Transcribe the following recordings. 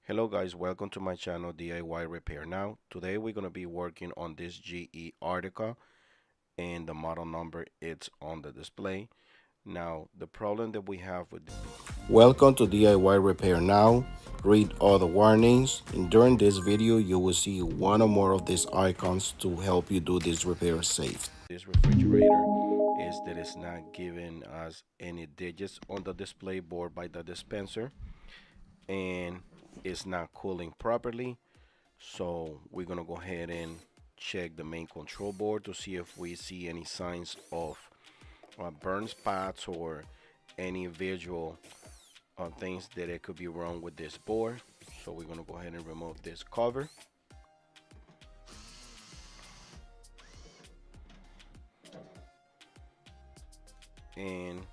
Hello guys, welcome to my channel DIY Repair Now. Today we're going to be working on this GE Artica and the model number it's on the display. Now the problem that we have with Welcome to DIY Repair Now. Read all the warnings, and during this video you will see one or more of these icons to help you do this repair safe. This refrigerator is that it's not giving us any digits on the display board by the dispenser, and it's not cooling properly. So we're gonna go ahead and check the main control board to see if we see any signs of burn spots or any visual things that it could be wrong with this board. So we're gonna go ahead and remove this cover. And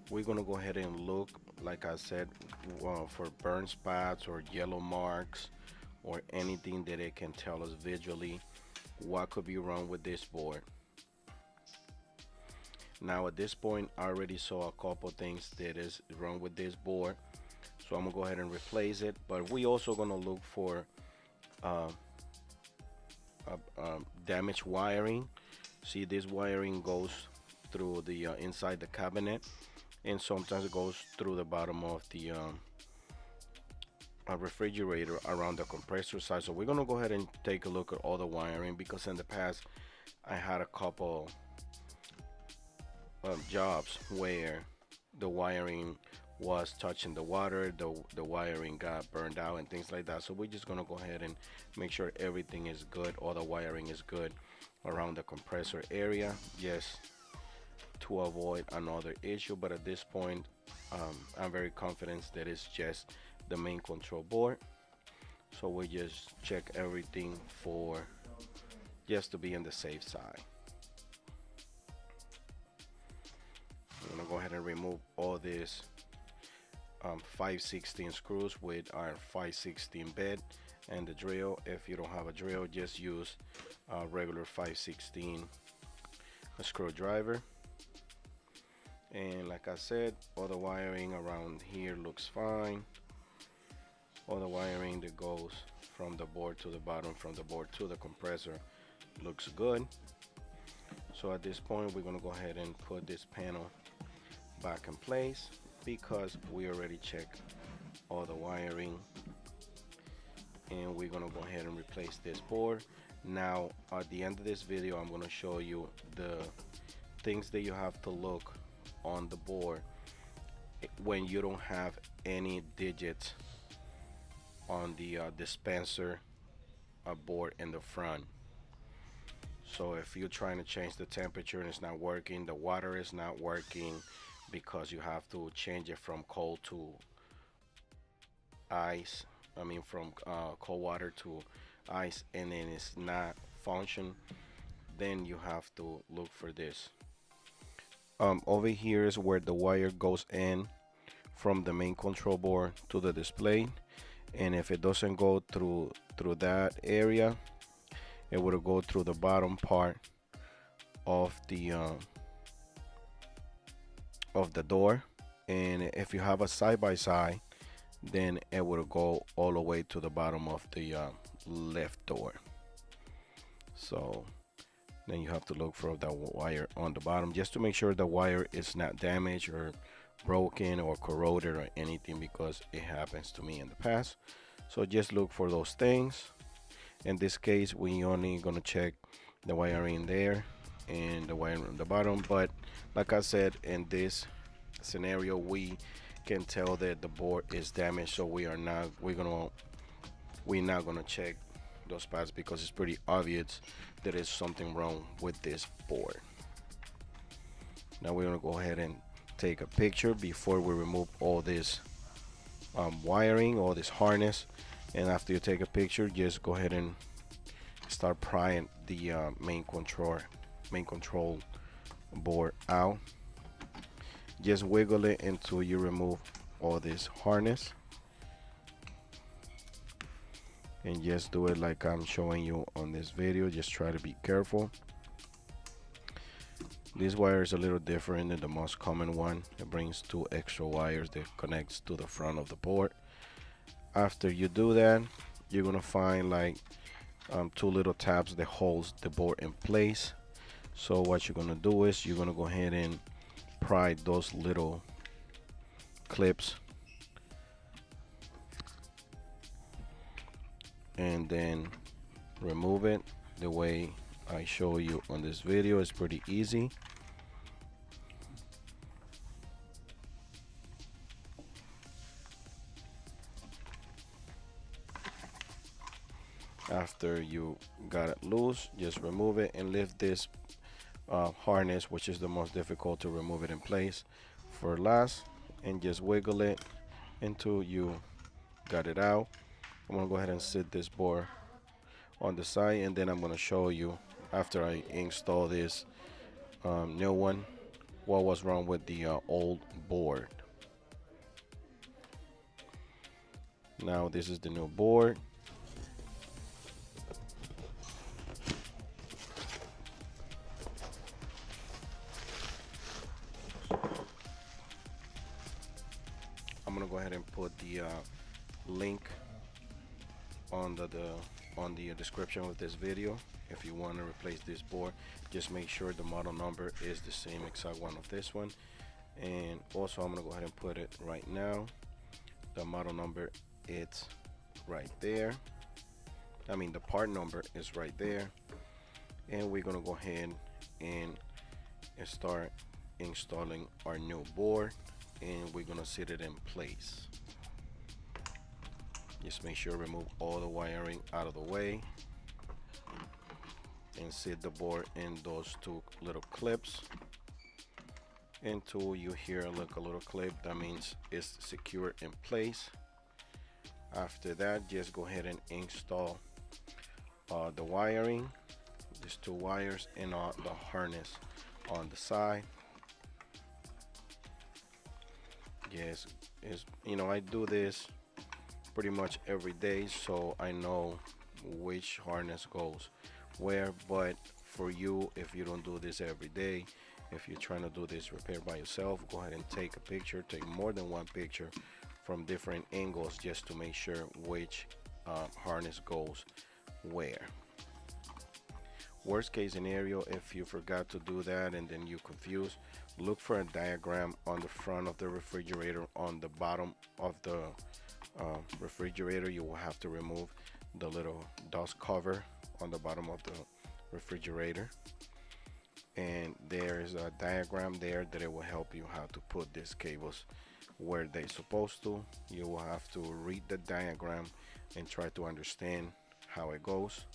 we're gonna go ahead and look, like I said, for burn spots or yellow marks or anything that it can tell us visually what could be wrong with this board. Now at this point I already saw a couple things that is wrong with this board, so I'm gonna go ahead and replace it. But we also gonna look for damaged wiring. See, this wiring goes through the inside the cabinet, and sometimes it goes through the bottom of the refrigerator around the compressor side. So we're gonna go ahead and take a look at all the wiring, because in the past I had a couple jobs where the wiring was touching the water, the wiring got burned out and things like that. So we're just gonna go ahead and make sure everything is good, all the wiring is good around the compressor area, just to avoid another issue. But at this point I'm very confident that it's just the main control board. So we just check everything for just to be on the safe side. I'm gonna go ahead and remove all these 5/16 screws with our 5/16 bit and the drill. If you don't have a drill, just use a regular 5/16 screwdriver. And like I said, all the wiring around here looks fine. All the wiring that goes from the board to the bottom, from the board to the compressor, looks good. So at this point we're gonna go ahead and put this panel back in place, because we already checked all the wiring, and we're gonna go ahead and replace this board. Now at the end of this video I'm gonna show you the things that you have to look on the board when you don't have any digits on the dispenser board in the front. So if you're trying to change the temperature and it's not working, the water is not working, because you have to change it from cold to ice, I mean from cold water to ice, and then it's not function, then you have to look for this. Over here is where the wire goes in from the main control board to the display, and if it doesn't go through that area, it would go through the bottom part of the door. And if you have a side-by-side, then it will go all the way to the bottom of the left door. So then you have to look for that wire on the bottom, just to make sure the wire is not damaged or broken or corroded or anything, because it happens to me in the past. So just look for those things. In this case we only gonna check the wiring there and the wiring on the bottom, but like I said, in this scenario we can tell that the board is damaged, so we're not gonna check those spots, because it's pretty obvious there is something wrong with this board. Now we're gonna go ahead and take a picture before we remove all this wiring, all this harness. And after you take a picture, just go ahead and start prying the main control board out. Just wiggle it until you remove all this harness, and just do it like I'm showing you on this video. Just try to be careful. This wire is a little different than the most common one. It brings two extra wires that connects to the front of the board. After you do that, you're gonna find like two little tabs that holds the board in place. So what you're gonna do is you're gonna go ahead and pry those little clips, and then remove it the way I show you on this video. It's pretty easy. After you got it loose, just remove it and lift this harness, which is the most difficult to remove it in place, for last, and just wiggle it until you got it out. I'm gonna go ahead and sit this board on the side, and then I'm gonna show you after I install this new one what was wrong with the old board. Now this is the new board. I'm gonna go ahead and put the link on the description of this video. If you want to replace this board, just make sure the model number is the same exact one of this one. And also I'm gonna go ahead and put it right now. The model number, it's right there. I mean, the part number is right there. And we're gonna go ahead and start installing our new board, and we're gonna set it in place. Just make sure remove all the wiring out of the way and set the board in those two little clips until you hear like a little clip. That means it's secure in place. After that, just go ahead and install the wiring, these two wires, and the harness on the side. Yes, I do this pretty much every day, so I know which harness goes where. But for you, if you don't do this every day, if you're trying to do this repair by yourself, go ahead and take a picture, take more than one picture from different angles, just to make sure which harness goes where. Worst case scenario, if you forgot to do that and then you confused, look for a diagram on the front of the refrigerator. On the bottom of the refrigerator, you will have to remove the little dust cover on the bottom of the refrigerator, and there is a diagram there that it will help you how to put these cables where they're supposed to. You will have to read the diagram and try to understand how it goes.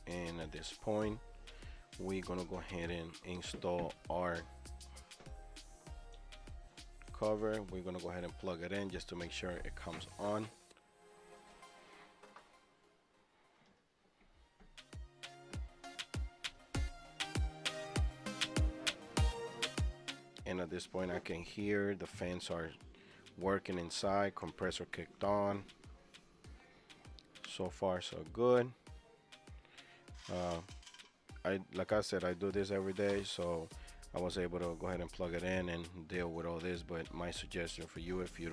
And at this point, we're gonna go ahead and install our cover. We're gonna go ahead and plug it in just to make sure it comes on. And at this point, I can hear the fans are working inside, compressor kicked on. So far so good. Like I said, I do this every day, so I was able to go ahead and plug it in and deal with all this. But my suggestion for you, if you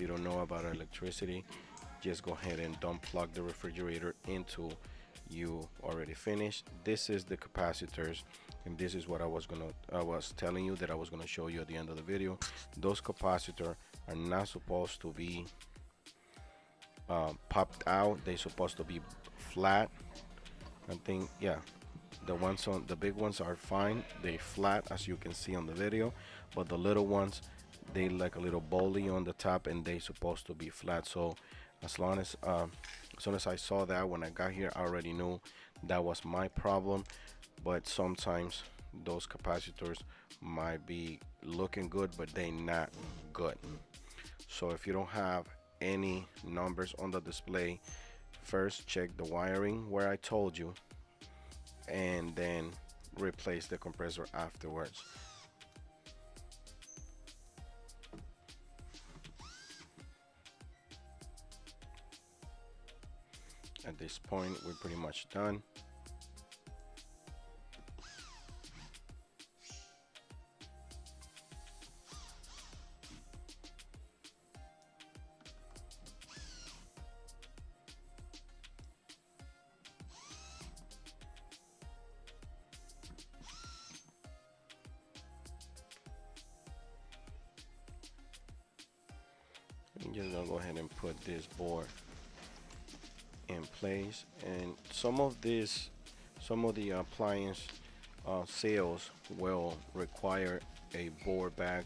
don't know about electricity, just go ahead and don't plug the refrigerator until you already finished. This is the capacitors, and this is what I was telling you that I was gonna show you at the end of the video. Those capacitors are not supposed to be popped out. They're supposed to be flat. I think, yeah, the big ones are fine. They flat, as you can see on the video, but the little ones, they like a little bully on the top, and they supposed to be flat. So as soon as I saw that when I got here, I already knew that was my problem. But sometimes those capacitors might be looking good, but they not good. So if you don't have any numbers on the display, first check the wiring where I told you, and then replace the compressor afterwards. At this point, we're pretty much done. I'm just gonna go ahead and put this board in place. And some of the appliance sales will require a board back.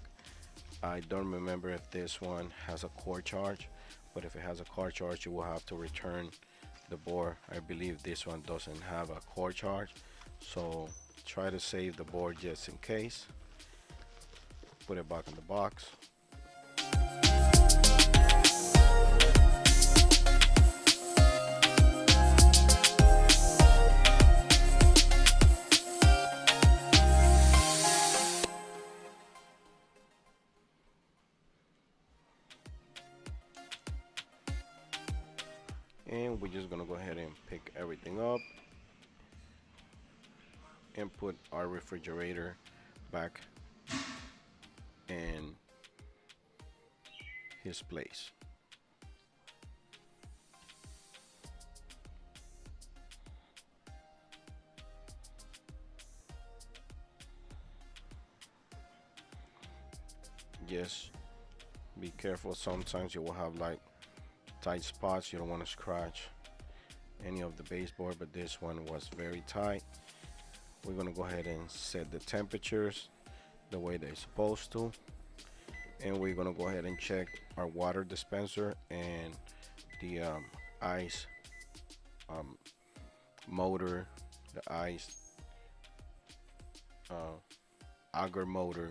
I don't remember if this one has a cord charge, but if it has a cord charge, you will have to return the board. I believe this one doesn't have a cord charge, so try to save the board just in case. Put it back in the box. And we're just gonna go ahead and pick everything up and put our refrigerator back in his place. Just be careful, sometimes you will have like tight spots. You don't want to scratch any of the baseboard, but this one was very tight. We're gonna go ahead and set the temperatures the way they're supposed to, and we're gonna go ahead and check our water dispenser and the ice motor, the ice auger motor,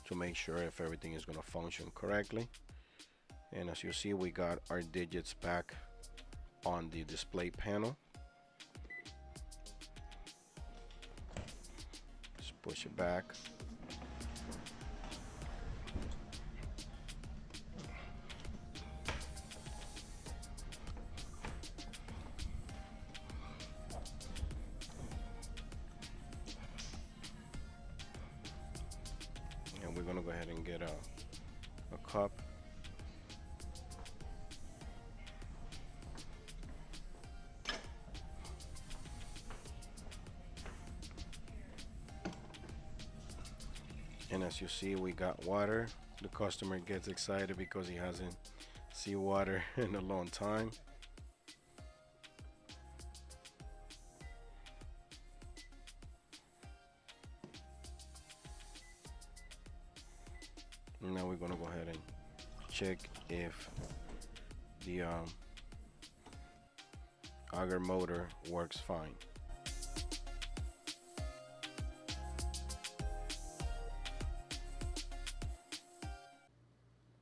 to make sure if everything is gonna function correctly. And as you see, we got our digits back on the display panel. Just push it back. And we're gonna go ahead and get a cup. And as you see, we got water. The customer gets excited because he hasn't seen water in a long time. Now we're gonna go ahead and check if the auger motor works fine.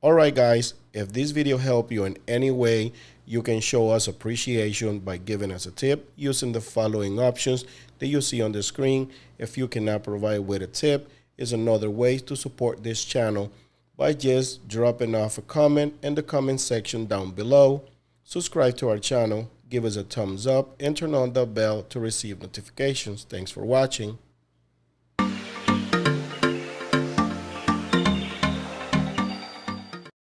Alright guys, if this video helped you in any way, you can show us appreciation by giving us a tip using the following options that you see on the screen. If you cannot provide with a tip, is another way to support this channel by just dropping off a comment in the comment section down below. Subscribe to our channel, give us a thumbs up, and turn on the bell to receive notifications. Thanks for watching.